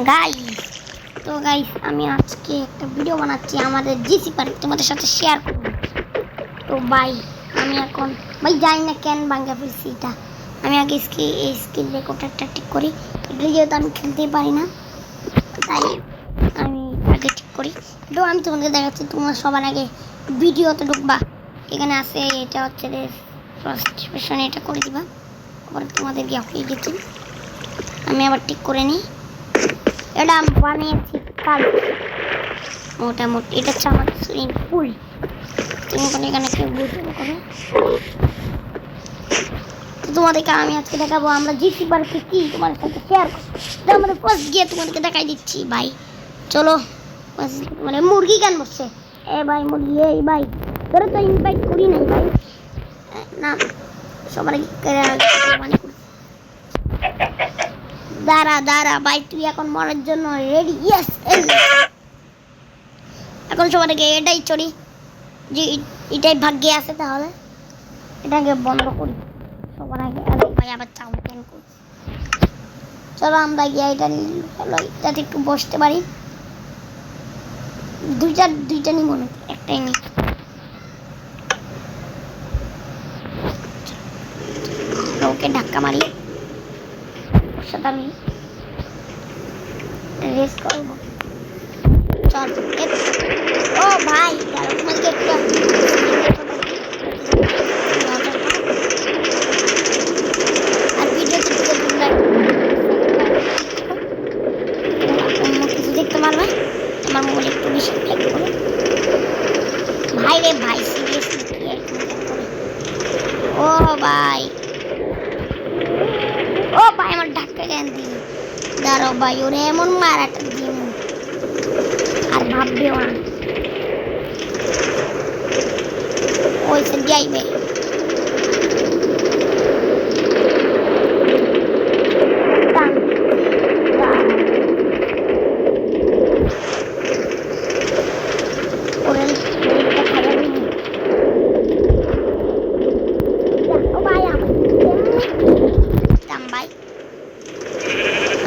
Guys তো guys আমি আজকে একটা ভিডিও বানাচ্ছি আমাদের জিসি পার্ক তোমাদের সাথে শেয়ার করব। তো ভাই আমি এখন ভাই জানি না কেন ভাঙা ফেলছি এটা। আমি আগে এই স্কিল রেকর্ডারটা ঠিক করি, এটা যেহেতু আমি খেলতেই পারি না তাই আমি আগে ঠিক করি। তো আমি তোমাদের দেখাচ্ছি, তোমরা সবার আগে ভিডিওতে ঢুকবা, এখানে আছে এটা হচ্ছে ফার্স্ট ভার্সন, এটা করে দিবা। আবার তোমাদের গিয়ে হয়ে গেছে, আমি আবার ঠিক করে নিই। এটা আমি বানিয়েছি কাল মোটামুটি, এটা হচ্ছে আমার সুইমিং পুল। তুমি কোনো এখানে কেউ বুঝতে করো। তোমাদেরকে আমি আজকে দেখাবো আমরা জিসি পার্কে কি তোমাদের সাথে শেয়ার করবো। তো আমাদের ফার্স্ট গিয়ে তোমাদেরকে দেখাই দিচ্ছি ভাই। চলো মানে মুরগি কেন বসছে এ ভাই, মুরগি এই ভাই তোরা তো ইনভাইট করি নাই ভাই, না সবাই মানে দাঁড়া দাঁড়া ভাই, তুই এখন মরার জন্য রেডি? ইয়েস, এখন সবাইকে এটাই চড়ি যে এটাই ভাগ্যে আছে, তাহলে এটাকে বন্ধ করি সবার আগে। ভাই আবার চাউকেন করি, চলো আমরা গিয়ে এটা যাতে একটু বসতে পারি। দুইটা নিব না, একটাই নি। ওকে ধাক্কা মারি, ওর সাথে আমি রেস করবো। চল ও ভাই তোমাকে একটু আর ভিডিওতে অন্য কিছু দেখতে পারবে। আমার মোবাইল একটু বেশি লাইক করো ভাই রে ভাই, সিরিয়াসলি ও ভাই, ও ভাই আমার ধাক্কা কেন দিই, দাঁড়াও ভাই ওরে এমন মারাটা দিন আর ভাববেও না ওই সে যাইবে।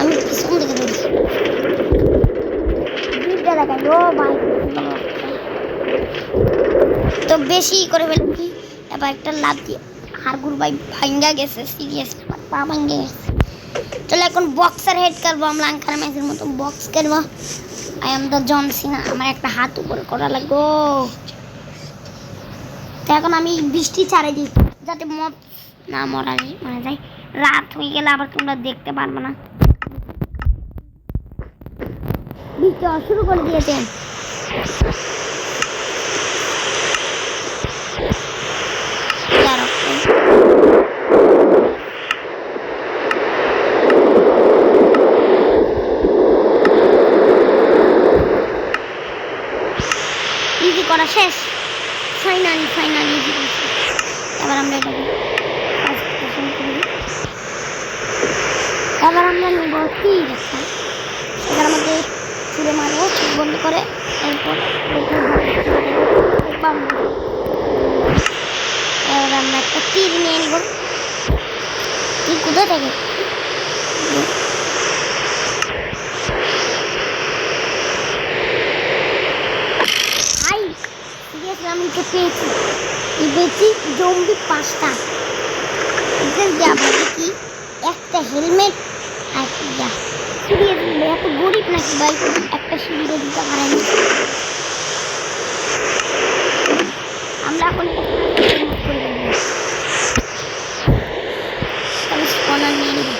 আমি পিছন দিকে ধরছি, দুইটা দেখাই ও ভাই তো বেশি করে ফেলেছি। এবার একটা লাভ দিয়ে হাড়গুড় ভাই ভাঙ্গা গেছে, সিরিয়াস পা ভাঙ্গে গেছে। চলো এখন বক্সার হেড করবো, আমরা আঙ্কার ম্যাচের মতো বক্স করবো। আই এম দ্য জন সিনা, আমার একটা হাত উপরে করা লাগবো। তো এখন আমি বৃষ্টি ছাড়ে দিই যাতে না মারা যায়, রাত হয়ে গেলে আবার তোমরা দেখতে পারবে না। বৃষ্টি শুরু করে দিয়েছে, ইজি করা শেষ, ফাইনালি ইজি করছি। এবার আমরা এটাকে এবার আমরা নেব তীর একটা, এটার মধ্যে ছুঁড়ে মারবো চোখ বন্ধ করে। এরপর এবার আমরা একটা তীর নিয়ে নিব। তীর কোথায় থাকে? আমি তো পেয়েছি জম্বি 5টা, কি একটা হেলমেট আর এত গরিব নাকি ভাই একটা সিঁড়িতে দিতে পারেনি। আমরা এখন স্পনার নিয়ে নিব,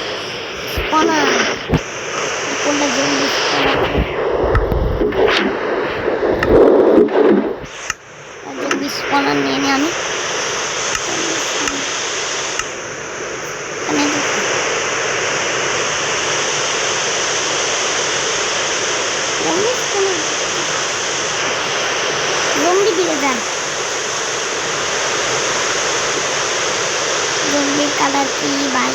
স্পনার কোনটা জম্বি স্পনার নিয়ে নিই আমি। জম্বি দিকে যান, জম্বির কালার কি ভাই?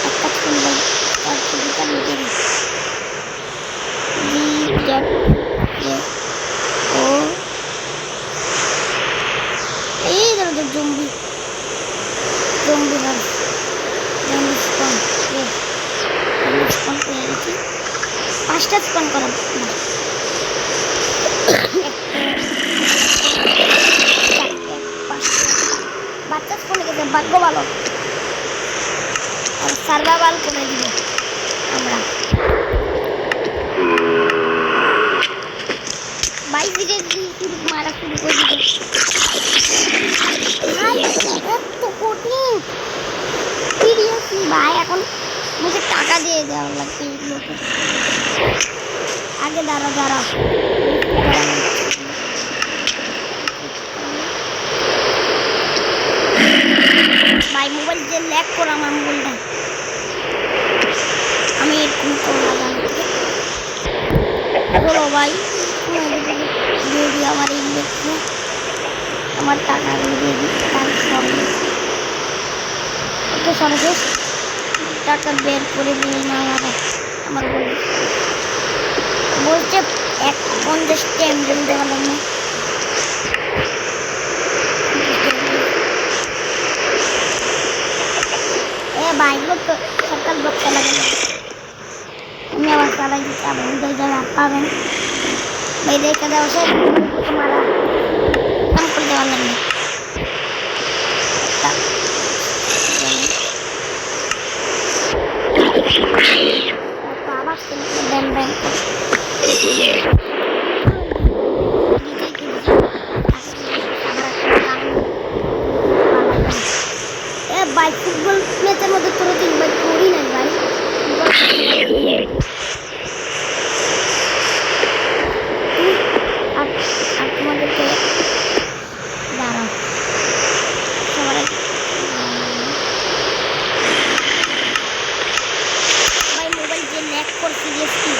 একটা সুন্দর 5টা স্পন করা বাচ্চা স্পনে গেছে, ভাগ্য ভালো। আর সার্ভাইভাল করে দিবে আমরা। ভাই ধীরে ধীরে মারা শুরু করে দিবে। এত কঠিন সিরিয়াসলি ভাই, এখন মুখে টাকা দিয়ে দেওয়া লাগবে এগুলোকে। আগে দাঁড়াও ভাই, মোবাইল যে ল্যাগ করে আমার মোবাইলটা, আমি এরকম করলাম চলো ভাই দিয়ে দিই আমার ইনভেস্টে, আমার টাকাগুলো দিয়ে দিই। ওকে সর্বশেষ টাকা বের করে দিয়ে না আমার বলছে 50টা এমজেল দেওয়া লাগবে। ভাই লোক তো সকাল বকতে লাগে, আমি আবার চালাই দিতে আবার উদয় যাবে আর পাবেন ভাই। রেখে দেওয়া সে মারা কাম করে দেওয়ার লাগবে। আবার ব্যাং ব্যাং ভাই। ফুটবল ম্যাচের মধ্যে তোরা 3 ভাই করি নাই ভাই। আর তোমাদেরকে দাঁড়াও সবার ভাই, মোবাইল যে ল্যাগ করছি সিরিয়াসলি,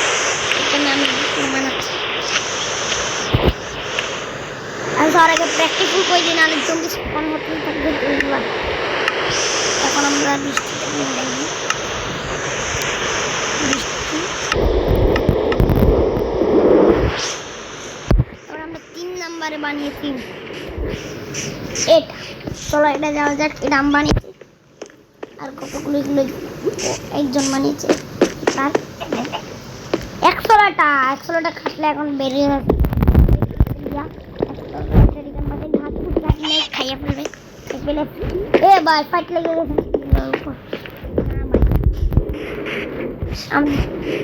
এখানে আমি মানাচ্ছি। আর সবার আগে প্র্যাকটিক্যাল করে দিন, আর জঙ্গি স্পন হতে থাকবে। এখন আমরা বৃষ্টিতে আমরা 3 নাম্বারে বানিয়েছি এটা। চলো এটা যাওয়া যাক। এটা আমি বানিয়েছি, আর কতগুলো এগুলো একজন বানিয়েছে। তার 100টা খাটলে এখন বেরিয়ে যাচ্ছে। খাইয়ে ফেলবে এ ভাই, ফাইট লেগে গেছে।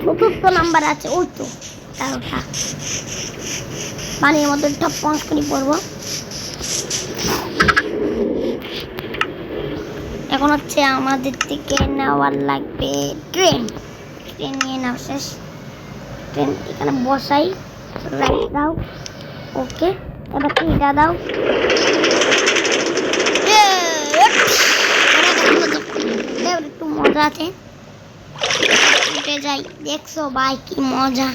চতুর্থ নাম্বার আছে ওই তো, ওটা পানির মধ্যে টপ পঞ্চ করে পড়বো। এখন হচ্ছে আমাদের থেকে নেওয়ার লাগবে ট্রেন নিয়ে নাও। শেষ ট্রেন এখানে বসাই, রাইট দাও। ওকে, এবার এটা দাও। একটু মজা আছে, উঠে যাই। দেখছো ভাই কি মজা,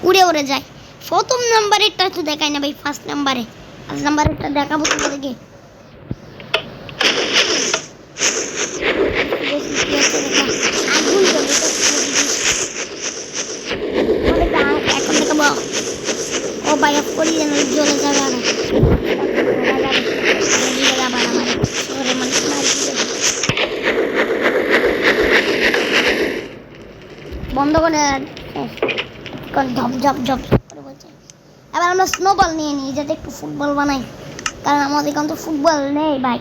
উড়ে উড়ে যায়। প্রথম নাম্বারেরটা তো দেখাই না ভাই, ফার্স্ট নাম্বারেরটা দেখাবো তোমাদেরকে। এখন দেখাবো। ও ভাই অফ করি যেন জ্বলে যাবে। বন্ধ করে ঝপ ঝপ ঝপ করে বলছে। এবার আমরা স্নোবল নিয়ে নিই, যাতে একটু ফুটবল বানাই, কারণ আমাদের এখানে তো ফুটবল নেই ভাই।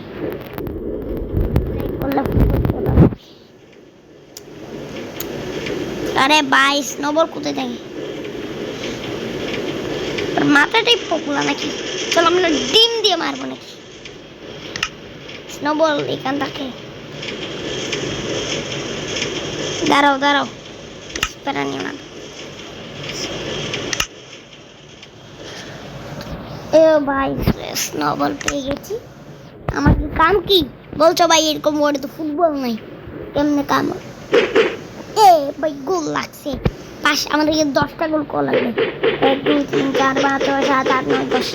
আরে ভাই, স্নোবল কোথায় থাকে? মাথাটাই পকুলা নাকি? চলো আমরা ডিম দিয়ে মারবো নাকি? স্নোবল এখান থাকে। দাঁড়াও প্যারা নিও না। এ ভাই, স্নোবল পেয়ে গেছি। আমার কি কাম কি বলছো ভাই? এরকম ওরে তো ফুটবল নাই, কেমনে কাম? এ ভাই গোল লাগছে। আমাদের 10টা গোল করা লাগবে। 1 2 3 4 5 6 7 8 9 10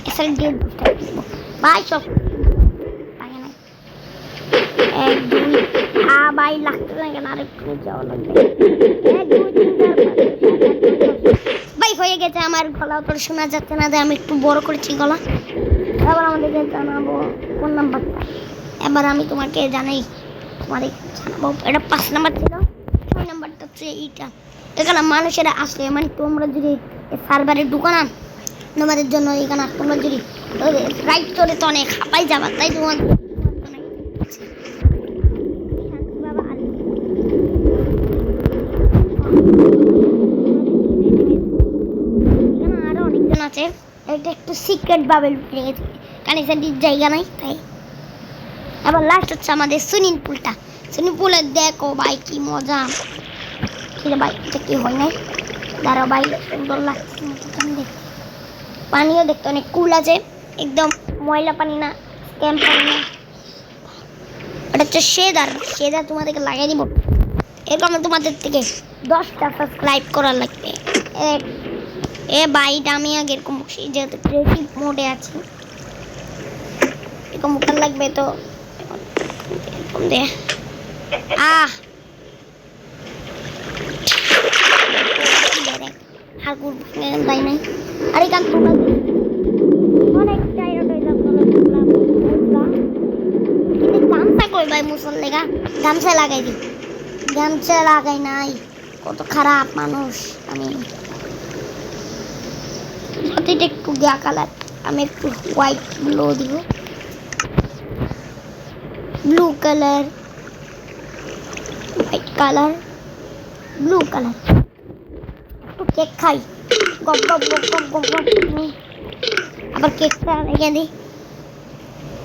এসে দিয়ে 10টা দিব ভাই। সব টাকা নাই। 1 2 ভাই লাগতে না কেন? আরেকটু যাওয়া লাগবে। 1 2 3 4 5 ভাই হয়ে গেছে। আমার গলা তো শোনা যাচ্ছে না, যে আমি একটু বড় করেছি গলা। এবার আমাদেরকে জানাবো কোন নাম্বারটা। এবার আমি তোমাকে জানাই, তোমাদের জানাবো। এটা 5 নাম্বার ছিল, 6 নাম্বারটা হচ্ছে এইটা। এখানে মানুষেরা আসে, মানে তোমরা যদি সার্ভারে ঢুকানা তোমাদের জন্য এখানে তোমরা যদি রাইড চলে তো অনেক হাঁপাই যাবা, তাই তোমাদের আরো অনেকজন আছে। এটা একটু সিক্রেট বাবেল কানেকশনের জায়গা নাই, তাই আবার লাস্ট হচ্ছে আমাদের সুইমিং পুলটা। সুইমিং পুলে দেখো ভাই কি মজা। ঠিক আছে ভাই, এটা কি হয় নাই, দাঁড়াও ভাই, সুন্দর লাগছে দেখতে। পানিও দেখতে অনেক কুল আছে, একদম ময়লা পানি না, স্ক্যাম পানি না। ওটা হচ্ছে শেদার তোমাদেরকে লাগিয়ে দিব। এরকম তোমাদের থেকে 10টা সাবস্ক্রাইব করা লাগবে। ভাই আমি আগে এরকম যেহেতু ক্রিয়েটিভ মোডে আছি, এরকম মোটা লাগবে তো এরকম দে। হাগুর তাই নাই। আর এখান তোমরা অনেক টায়ার্ড হয়ে যাচ্ছে, কিন্তু গামছা কই ভাই মুসল লেগা, গামছা লাগাই দি, গামছা লাগাই নাই। কত খারাপ মানুষ আমি। এটা একটু গা কালার, আমি একটু হোয়াইট ব্লু দিব, blue colour, white colour, blue colour. একটু কেক খাই, গপ গপ গপ গপ গপ গপ। আবার কেকটা রেখে দিই,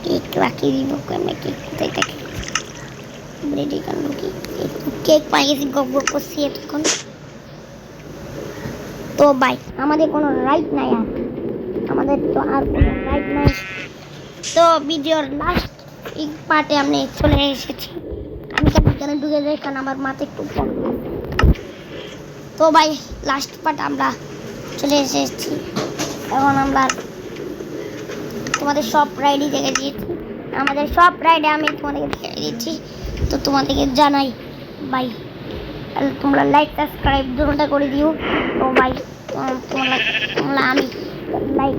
কেক রাখি দিব। আমি কেক কোথায় থাকি, রেডি করবো কি, কেক পাই গেছি, গপ গপ করছি এতক্ষণ। তো ভাই আমাদের কোনো রাইট নাই, আর আমাদের তো আর কোনো রাইট নাই। তো ভিডিওর লাস্ট পার্টে আমি চলে এসেছি। আমি কেন ঢুকে যাই, কারণ আমার মাথা একটু কম। তো ভাই লাস্ট পার্ট আমরা চলে এসেছি। এখন আমরা তোমাদের সব রাইডই দেখে দিয়েছি, আমাদের সব রাইডে আমি তোমাদেরকে দেখে দিচ্ছি। তো তোমাদেরকে জানাই ভাই, তোমরা লাইক সাবস্ক্রাইব দুটোটা করে দিও। তো ভাই তোমরা আমি লাইক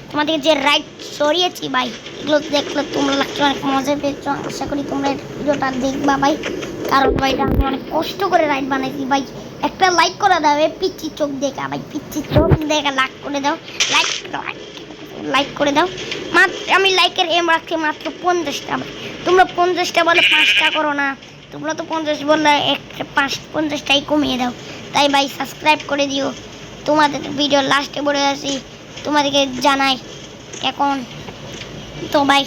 তোমাদেরকে যে রাইড সরিয়েছি ভাই, এগুলো দেখলে তোমরা লাগছে অনেক মজা পেয়েছো। আশা করি তোমরা ভিডিওটা দেখবা ভাই, কারণ ভাই আমি অনেক কষ্ট করে রাইড বানাইছি ভাই। একটা লাইক করে দাও, পিচ্ছি চোখ দেখা ভাই, পিচ্ছি চোখ দেখা লাইক করে দাও, লাইক করে দাও। মাত্র আমি লাইকের এম রাখছি মাত্র 50টা। তোমরা 50টা বলে 5টা করো না, তোমরা তো 50 বললে 50টাই কমিয়ে দাও। তাই ভাই সাবস্ক্রাইব করে দিও। তোমাদের ভিডিও লাস্টে বলে আসি, তোমাদেরকে জানাই এখন। তো ভাই